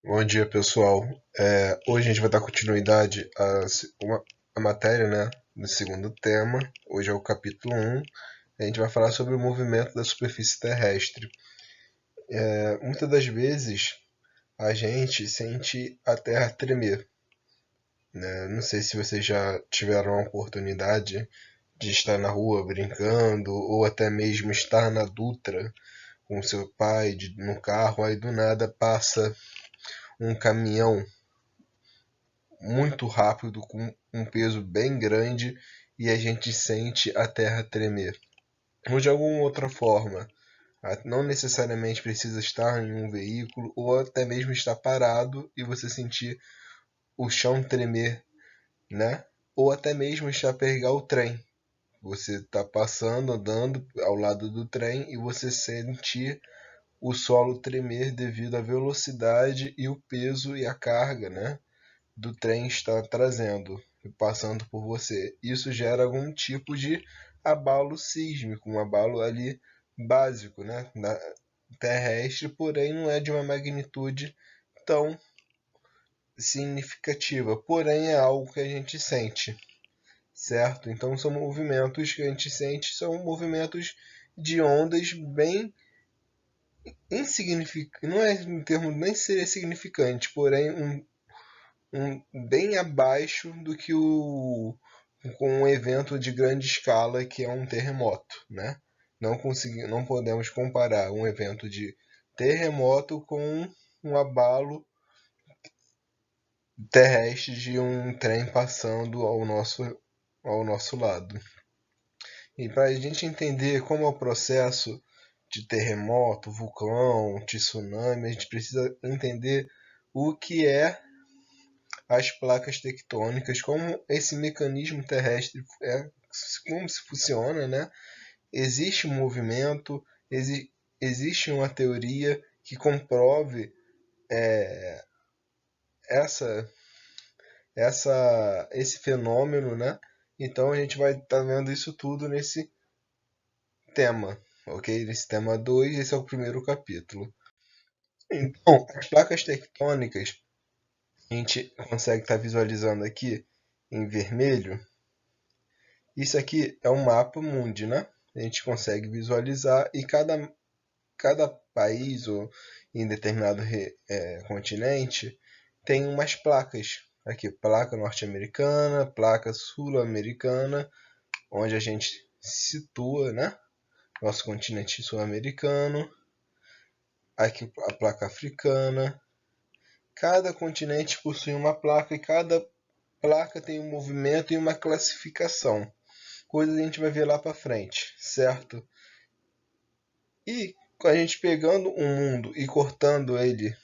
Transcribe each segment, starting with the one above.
Bom dia, pessoal. Hoje a gente vai dar continuidade à matéria, né, do segundo tema. Hoje é o capítulo 1. A gente vai falar sobre o movimento da superfície terrestre. Muitas das vezes a gente sente a Terra tremer, né? Não sei se vocês já tiveram a oportunidade de estar na rua brincando ou até mesmo estar na Dutra com seu pai no carro, aí do nada passa um caminhão muito rápido, com um peso bem grande, e a gente sente a terra tremer. Ou de alguma outra forma, não necessariamente precisa estar em um veículo, ou até mesmo estar parado e você sentir o chão tremer, né? Ou até mesmo estar a pegar o trem. Você está passando, andando ao lado do trem e você sentir o solo tremer devido à velocidade e o peso e a carga, né, do trem está trazendo, passando por você. Isso gera algum tipo de abalo sísmico, um abalo ali básico, né, terrestre, porém não é de uma magnitude tão significativa, porém é algo que a gente sente, certo? Então são movimentos que a gente sente, são movimentos de ondas bem insignificantes, não é um termo nem seria significante, porém bem abaixo do que com um evento de grande escala que é um terremoto, né? Não podemos comparar um evento de terremoto com um abalo terrestre de um trem passando ao nosso lado. E para a gente entender como é o processo de terremoto, vulcão, tsunami, a gente precisa entender o que é as placas tectônicas, como esse mecanismo terrestre como se funciona, né? Existe um movimento, existe uma teoria que comprove essa, esse fenômeno, né? Então a gente vai estar vendo isso tudo nesse tema, ok? Nesse tema 2, esse é o primeiro capítulo. Então, as placas tectônicas, a gente consegue estar visualizando aqui em vermelho. Isso aqui é um mapa mundi, né? A gente consegue visualizar e cada país ou em determinado continente tem umas placas. Aqui, placa norte-americana, placa sul-americana, onde a gente se situa, né? Nosso continente sul-americano. Aqui a placa africana. Cada continente possui uma placa e cada placa tem um movimento e uma classificação. Coisas a gente vai ver lá para frente, certo? E a gente pegando um mundo e cortando ele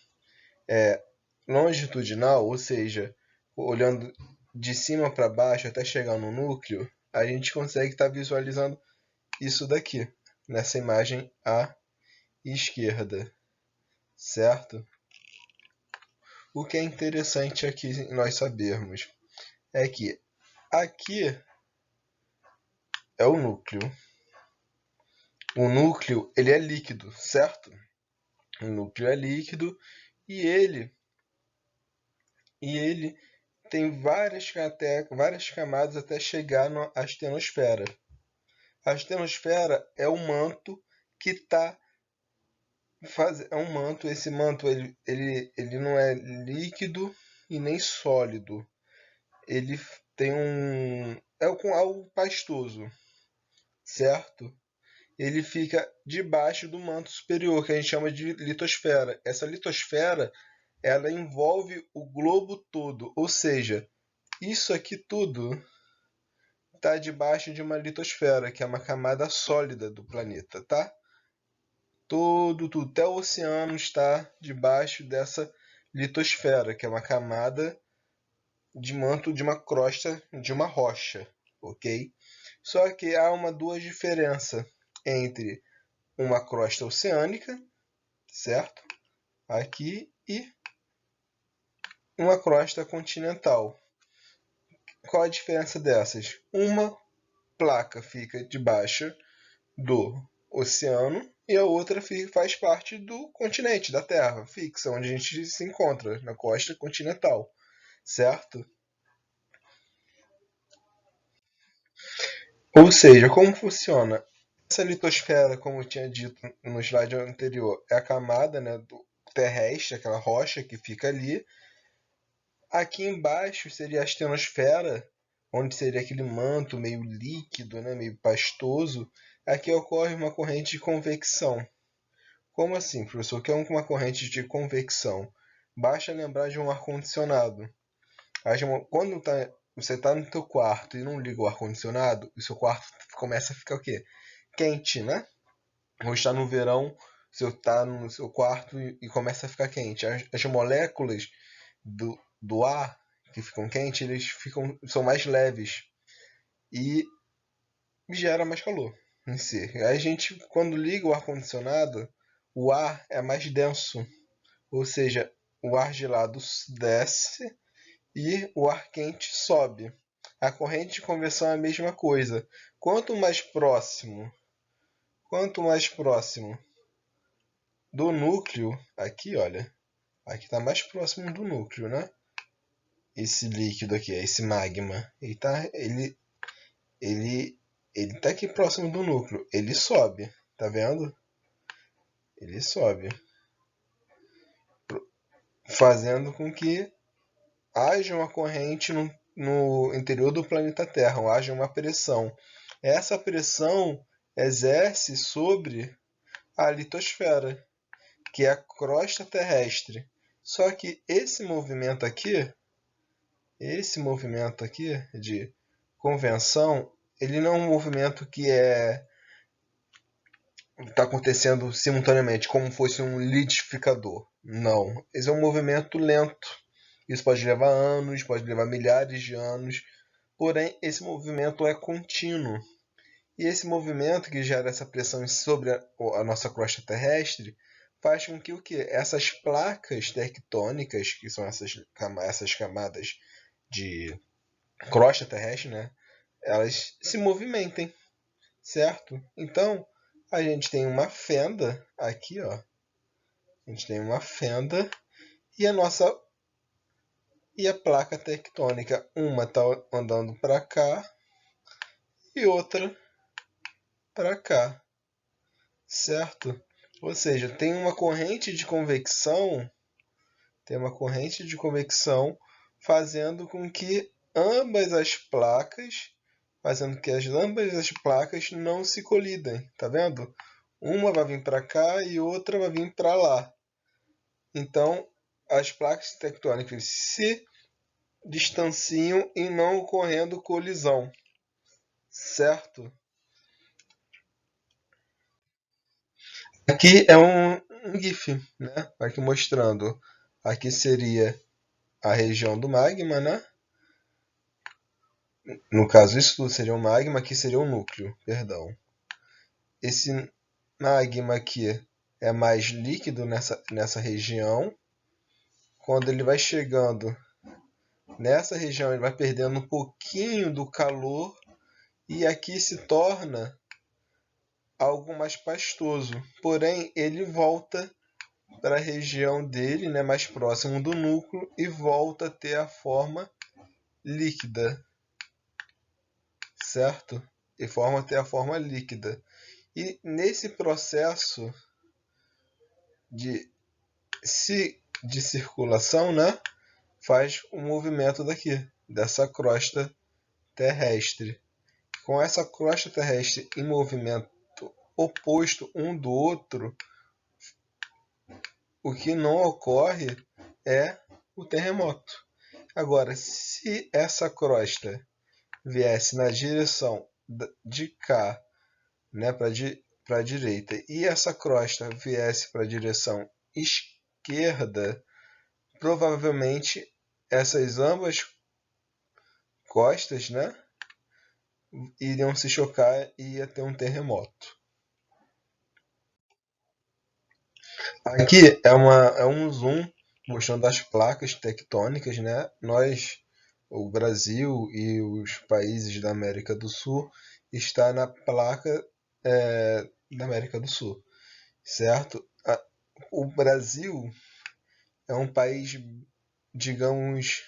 longitudinal, ou seja, olhando de cima para baixo até chegar no núcleo, a gente consegue estar visualizando isso daqui, nessa imagem à esquerda, certo? O que é interessante aqui nós sabermos é que aqui é o núcleo. O núcleo ele é líquido, certo? O núcleo é líquido e ele tem várias camadas até chegar na astenosfera. A astenosfera é o manto que está é um manto. Esse manto ele não é líquido e nem sólido. Ele tem com algo pastoso, certo? Ele fica debaixo do manto superior, que a gente chama de litosfera. Essa litosfera ela envolve o globo todo, ou seja, isso aqui tudo está debaixo de uma litosfera, que é uma camada sólida do planeta, tá? Tudo, até o oceano está debaixo dessa litosfera, que é uma camada de manto de uma crosta de uma rocha, ok? Só que há duas diferenças entre uma crosta oceânica, certo? Aqui, e uma crosta continental. Qual a diferença dessas? Uma placa fica debaixo do oceano e a outra faz parte do continente, da Terra, fixa, onde a gente se encontra, na costa continental, certo? Ou seja, como funciona? Essa litosfera, como eu tinha dito no slide anterior, é a camada, né, do terrestre, aquela rocha que fica ali. Aqui embaixo seria a astenosfera, onde seria aquele manto meio líquido, né, meio pastoso. Aqui ocorre uma corrente de convecção. Como assim, professor? O que é uma corrente de convecção? Basta lembrar de um ar-condicionado. Quando você está no teu quarto e não liga o ar-condicionado, o seu quarto começa a ficar o quê? Quente, né? Ou está no verão, você está no seu quarto e começa a ficar quente. As moléculas do ar que ficam quentes, são mais leves e gera mais calor em si. A gente, quando liga o ar-condicionado, o ar é mais denso, ou seja, o ar gelado desce e o ar quente sobe. A corrente de conversão é a mesma coisa. Quanto mais próximo, quanto mais próximo do núcleo, aqui, olha, aqui está mais próximo do núcleo, né? Esse líquido aqui, esse magma, ele, ele tá aqui próximo do núcleo, ele sobe, tá vendo? Ele sobe, fazendo com que haja uma corrente no interior do planeta Terra, haja uma pressão. Essa pressão exerce sobre a litosfera, que é a crosta terrestre. Só que esse movimento aqui de convenção, ele não é um movimento que está acontecendo simultaneamente, como fosse um liquidificador. Não. Esse é um movimento lento. Isso pode levar anos, pode levar milhares de anos. Porém, esse movimento é contínuo. E esse movimento que gera essa pressão sobre a nossa crosta terrestre faz com que o quê? Essas placas tectônicas, que são essas camadas de crosta terrestre, né? Elas se movimentem, certo? Então, a gente tem uma fenda aqui, ó. A gente tem uma fenda e a placa tectônica, uma está andando para cá e outra para cá, certo? Ou seja, tem uma corrente de convecção fazendo com que ambas as placas não se colidem, tá vendo? Uma vai vir para cá e outra vai vir para lá. Então, as placas tectônicas se distanciam e não ocorrendo colisão, certo? Aqui é um GIF, né? Aqui mostrando. Aqui seria a região do magma, né? No caso, isso tudo seria um magma, aqui seria um núcleo, perdão. Esse magma aqui é mais líquido nessa região. Quando ele vai chegando nessa região, ele vai perdendo um pouquinho do calor e aqui se torna algo mais pastoso. Porém, ele volta para a região dele, né, mais próximo do núcleo, e volta a ter a forma líquida, certo? E forma a ter a forma líquida. E nesse processo de, de circulação, né, faz o movimento dessa crosta terrestre. Com essa crosta terrestre em movimento oposto um do outro, o que não ocorre é o terremoto. Agora, se essa crosta viesse na direção de cá, né, para a direita, e essa crosta viesse para a direção esquerda, provavelmente essas ambas costas, né, iriam se chocar e ia ter um terremoto. Aqui é um zoom mostrando as placas tectônicas, né? O Brasil e os países da América do Sul, está na placa da América do Sul, certo? O Brasil é um país, digamos,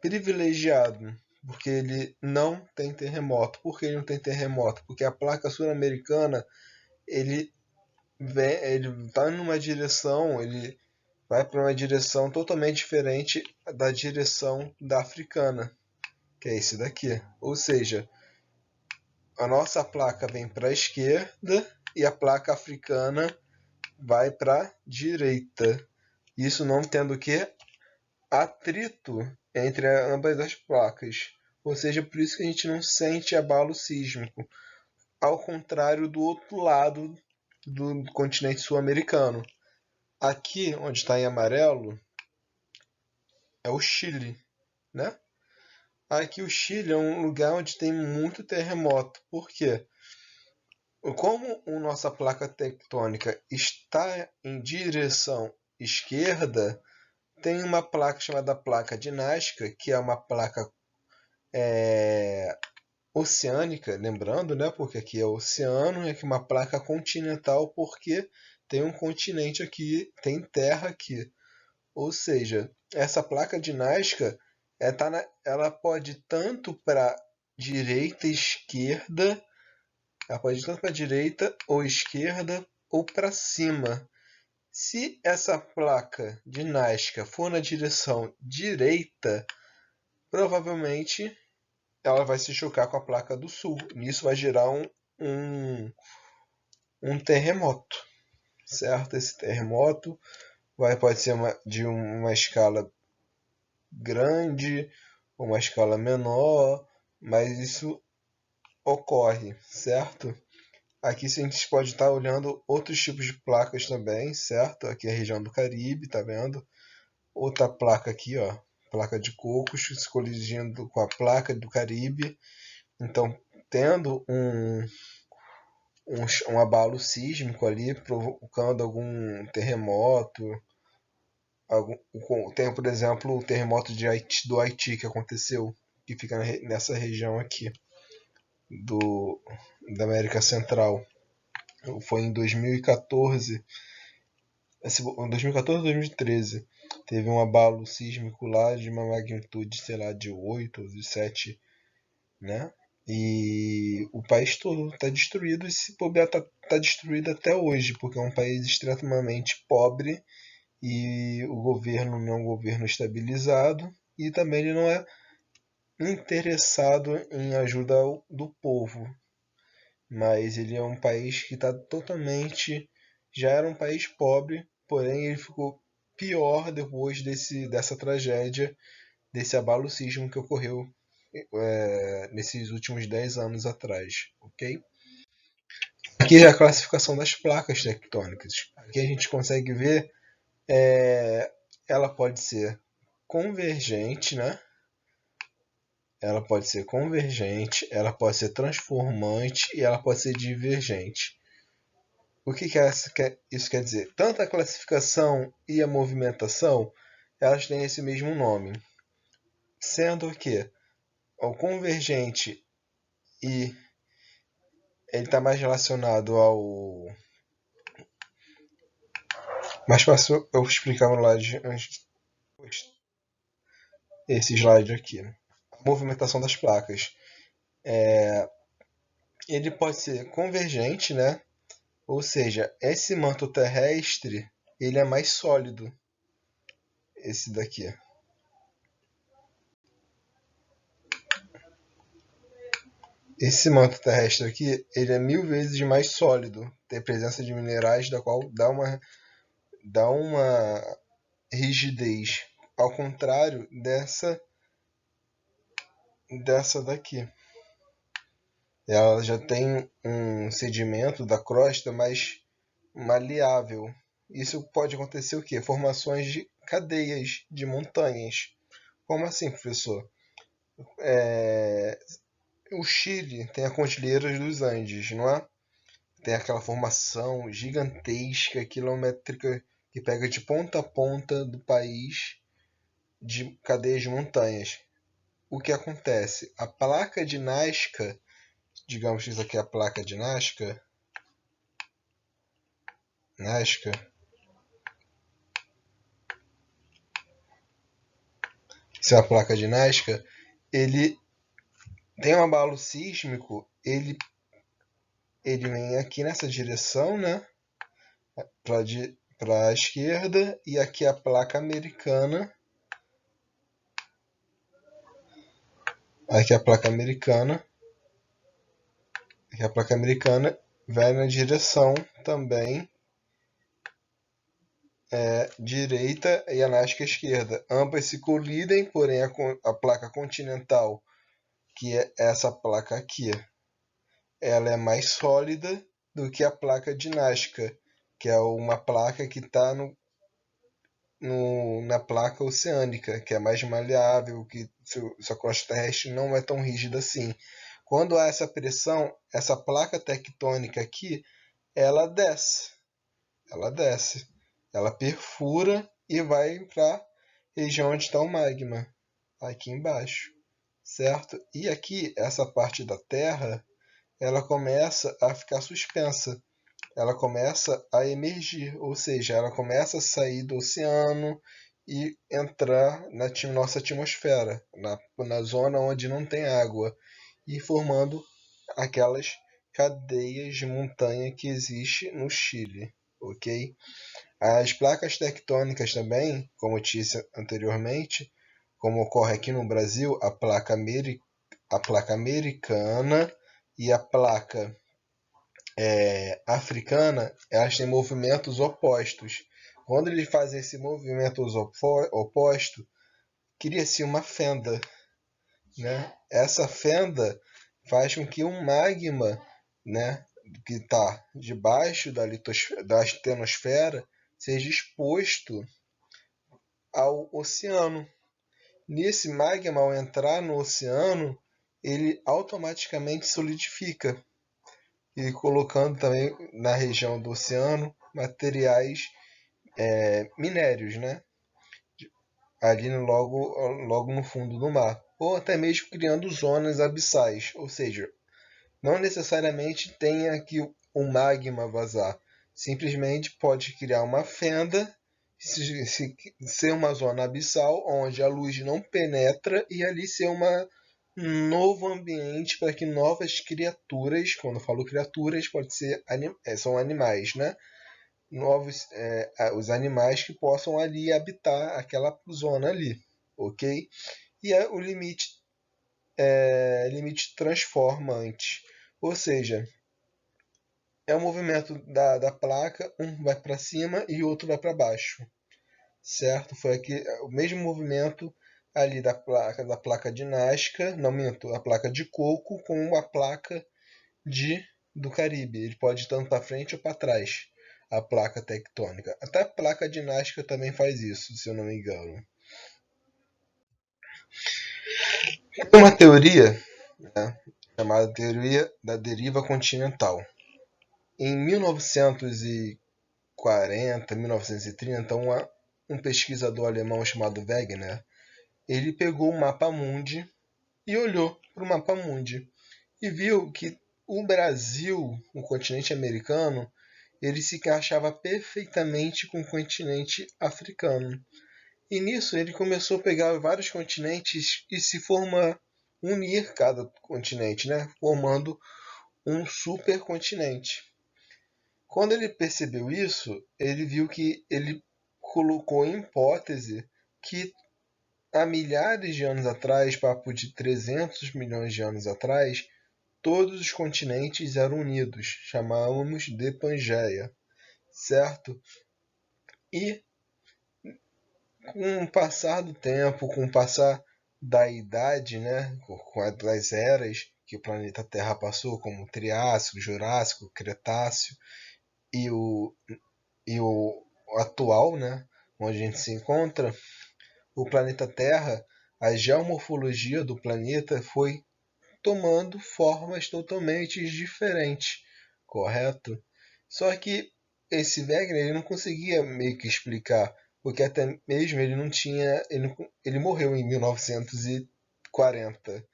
privilegiado, porque ele não tem terremoto. Por que ele não tem terremoto? Porque a placa sul-americana, ele ele vai numa direção, ele vai para uma direção totalmente diferente da direção da africana, que é esse daqui. Ou seja, a nossa placa vem para a esquerda e a placa africana vai para a direita. Isso não tendo o que? Atrito entre ambas as placas. Ou seja, por isso que a gente não sente abalo sísmico. Ao contrário do outro lado do continente sul-americano. Aqui, onde está em amarelo, é o Chile, né? Aqui o Chile é um lugar onde tem muito terremoto. Por quê? Como a nossa placa tectônica está em direção esquerda, tem uma placa chamada placa de Nazca, que é uma placa oceânica, lembrando, né? Porque aqui é oceano, e aqui uma placa continental, porque tem um continente aqui, tem terra aqui. Ou seja, essa placa de Nazca ela pode tanto para direita e esquerda, ela pode ir tanto para direita ou esquerda ou para cima. Se essa placa de Nazca for na direção direita, provavelmente ela vai se chocar com a placa do sul. Nisso vai gerar um, um terremoto, certo? Esse terremoto pode ser de uma escala grande, ou uma escala menor, mas isso ocorre, certo? Aqui a gente pode estar olhando outros tipos de placas também, certo? Aqui é a região do Caribe, tá vendo? Outra placa aqui, ó, placa de Cocos, se colidindo com a placa do Caribe. Então, tendo um abalo sísmico ali, provocando algum terremoto. Tem, por exemplo, o terremoto do Haiti que aconteceu, que fica nessa região aqui da América Central. Foi em 2014, em 2014 ou 2013, teve um abalo sísmico lá de uma magnitude, sei lá, de 8 ou de 7, né? E o país todo está destruído e se bobear tá destruído até hoje, porque é um país extremamente pobre e o governo não é um governo estabilizado e também ele não é interessado em ajuda do povo, mas ele é um país que está totalmente. Já era um país pobre, porém ele ficou pior depois dessa tragédia, desse abalo sísmico que ocorreu nesses últimos 10 anos atrás, ok? Aqui é a classificação das placas tectônicas. Aqui a gente consegue ver, ela pode ser convergente, né? Ela pode ser convergente, ela pode ser transformante e ela pode ser divergente. O que isso quer dizer? Tanto a classificação e a movimentação, elas têm esse mesmo nome, sendo que o convergente e ele está mais relacionado ao. Mais fácil eu explicar no slide antes, esse slide aqui. A movimentação das placas. Ele pode ser convergente, né? Ou seja, esse manto terrestre ele é mais sólido, esse daqui. Esse manto terrestre aqui ele é 1000 vezes mais sólido, tem presença de minerais da qual dá uma rigidez, ao contrário dessa daqui. Ela já tem um sedimento da crosta mais maleável. Isso pode acontecer o quê? Formações de cadeias de montanhas. Como assim, professor? O Chile tem a Cordilheira dos Andes, não é? Tem aquela formação gigantesca, quilométrica, que pega de ponta a ponta do país de cadeias de montanhas. O que acontece? A placa de Nazca, digamos que isso aqui é a placa de Nazca, Nazca. Essa é a placa de Nazca. Ele tem um abalo sísmico, ele vem aqui nessa direção, né? Para a esquerda, e aqui a placa americana. Aqui a placa americana. Aqui a placa americana vai na direção também direita e a Nazca esquerda. Ambas se colidem, porém a placa continental, que é essa placa aqui, ela é mais sólida do que a placa de Nazca, que é uma placa que está na placa oceânica, que é mais maleável, que sua crosta terrestre não é tão rígida assim. Quando há essa pressão, essa placa tectônica aqui, ela desce, ela perfura e vai para a região onde está o magma, aqui embaixo, certo? E aqui, essa parte da Terra, ela começa a ficar suspensa, ela começa a emergir, ou seja, ela começa a sair do oceano e entrar na nossa atmosfera, na zona onde não tem água, e formando aquelas cadeias de montanha que existe no Chile, ok? As placas tectônicas também, como eu disse anteriormente, como ocorre aqui no Brasil, a placa americana e a placa africana, elas têm movimentos opostos. Quando eles fazem esse movimento oposto, cria-se uma fenda, né? Essa fenda faz com que um magma, né, que está debaixo da astenosfera seja exposto ao oceano. Nesse magma, ao entrar no oceano, ele automaticamente solidifica, e colocando também na região do oceano materiais minérios, né? Ali logo no fundo do mar, ou até mesmo criando zonas abissais, ou seja, não necessariamente tenha que o magma vazar, simplesmente pode criar uma fenda, ser uma zona abissal onde a luz não penetra e ali ser um novo ambiente para que novas criaturas, quando eu falo criaturas, pode ser são animais, né? Os animais que possam ali habitar aquela zona ali, ok? E o limite transformante, ou seja, é o movimento da placa, um vai para cima e o outro vai para baixo, certo? Foi aqui o mesmo movimento ali da placa de Nazca, não minto, a placa de coco com a placa do Caribe. Ele pode ir tanto para frente ou para trás, a placa tectônica. Até a placa de Nazca também faz isso, se eu não me engano. Tem uma teoria, né, chamada teoria da deriva continental. Em 1940, 1930, um pesquisador alemão chamado Wegener, ele pegou o mapa mundi e olhou para o mapa mundi e viu que o Brasil, o continente americano, ele se encaixava perfeitamente com o continente africano. E nisso ele começou a pegar vários continentes e unir cada continente, né? Formando um supercontinente. Quando ele percebeu isso, ele viu que ele colocou em hipótese que há milhares de anos atrás, papo de 300 milhões de anos atrás, todos os continentes eram unidos, chamávamos de Pangeia, certo? E com o passar do tempo, com o passar da idade, né, das eras que o planeta Terra passou, como o Triássico, Jurássico, Cretáceo e o atual, né, onde a gente se encontra, o planeta Terra, a geomorfologia do planeta foi tomando formas totalmente diferentes, correto? Só que esse Wegener ele não conseguia meio que explicar, porque até mesmo ele não tinha, ele morreu em 1940.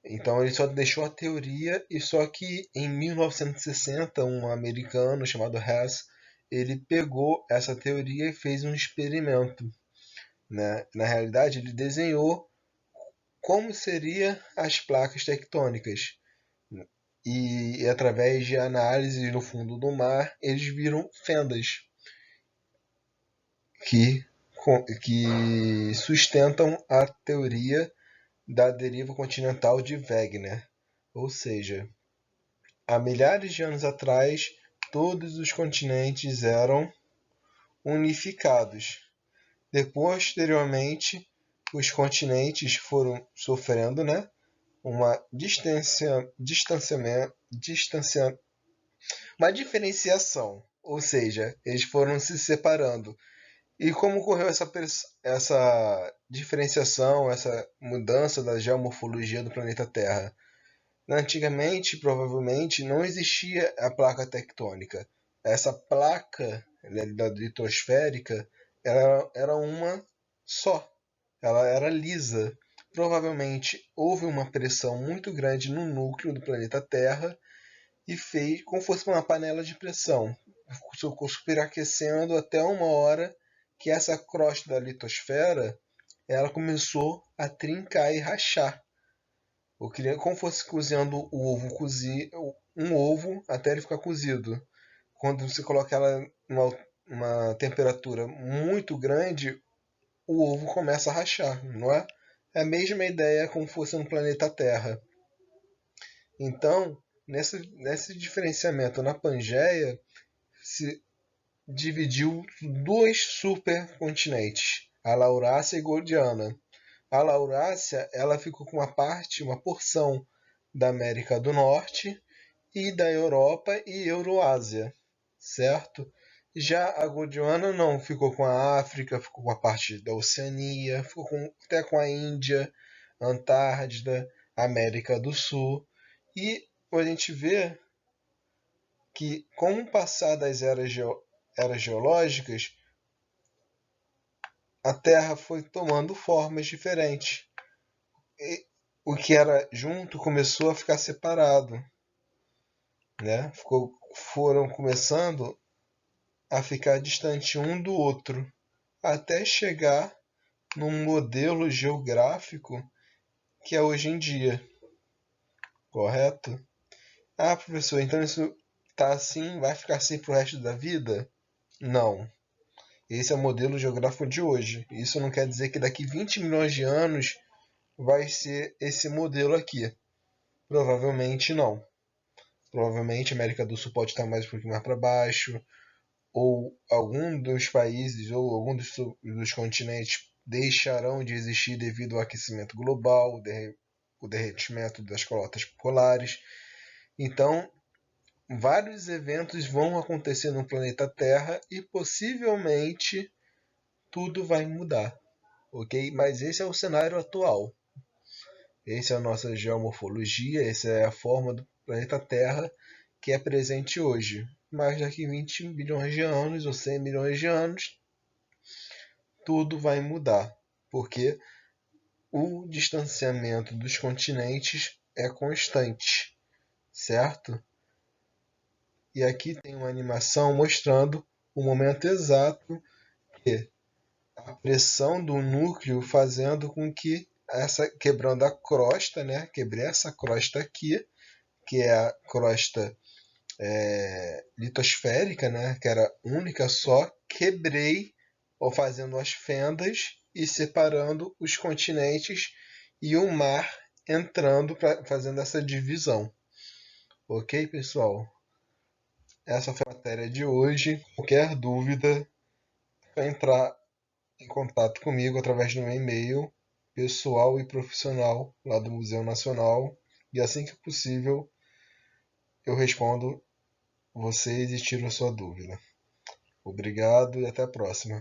Então ele só deixou a teoria, e só que em 1960 um americano chamado Hess ele pegou essa teoria e fez um experimento, né? Na realidade, ele desenhou como seriam as placas tectônicas. E através de análise no fundo do mar, eles viram fendas que, que sustentam a teoria da deriva continental de Wegener. Ou seja, há milhares de anos atrás, todos os continentes eram unificados. Posteriormente, os continentes foram sofrendo, né, uma uma diferenciação, ou seja, eles foram se separando. E como ocorreu essa diferenciação, essa mudança da geomorfologia do planeta Terra? Antigamente, provavelmente, não existia a placa tectônica. Essa placa, né, da litosférica era uma só. Ela era lisa. Provavelmente houve uma pressão muito grande no núcleo do planeta Terra e fez como se fosse uma panela de pressão, superaquecendo até uma hora que essa crosta da litosfera ela começou a trincar e rachar. Eu queria como fosse cozinhando o ovo, um ovo até ele ficar cozido. Quando você coloca ela numa temperatura muito grande, o ovo começa a rachar, não é? É a mesma ideia como fosse no planeta Terra. Então, nesse diferenciamento na Pangeia, se dividiu dois supercontinentes, a Laurásia e Gondwana. A Laurásia ela ficou com uma porção da América do Norte e da Europa e Euroásia, certo? Já a Gondwana não, ficou com a África, ficou com a parte da Oceania, até com a Índia, Antártida, América do Sul. E a gente vê que, com o passar das eras geológicas, a Terra foi tomando formas diferentes. E o que era junto começou a ficar separado, né? Foram começando a ficar distante um do outro, até chegar num modelo geográfico que é hoje em dia, correto? Ah, professor, então isso tá assim, vai ficar assim pro resto da vida? Não. Esse é o modelo geográfico de hoje. Isso não quer dizer que daqui 20 milhões de anos vai ser esse modelo aqui. Provavelmente não. Provavelmente a América do Sul pode estar mais um pouquinho mais para baixo, ou algum dos países ou algum dos continentes deixarão de existir devido ao aquecimento global, o derretimento das calotas polares. Então, vários eventos vão acontecer no planeta Terra e possivelmente tudo vai mudar, ok? Mas esse é o cenário atual. Essa é a nossa geomorfologia, essa é a forma do planeta Terra que é presente hoje. Mas daqui 20 bilhões de anos ou 100 milhões de anos, tudo vai mudar, porque o distanciamento dos continentes é constante, certo? E aqui tem uma animação mostrando o momento exato que a pressão do núcleo fazendo com que quebrando a crosta, né? Quebrei essa crosta aqui, que é a crosta litosférica, né? Que era única só, quebrei ou fazendo as fendas e separando os continentes e o mar entrando fazendo essa divisão. Ok, pessoal? Essa foi a matéria de hoje. Qualquer dúvida, é entrar em contato comigo através do meu e-mail pessoal e profissional lá do Museu Nacional. E assim que possível, eu respondo vocês e tiro a sua dúvida. Obrigado e até a próxima.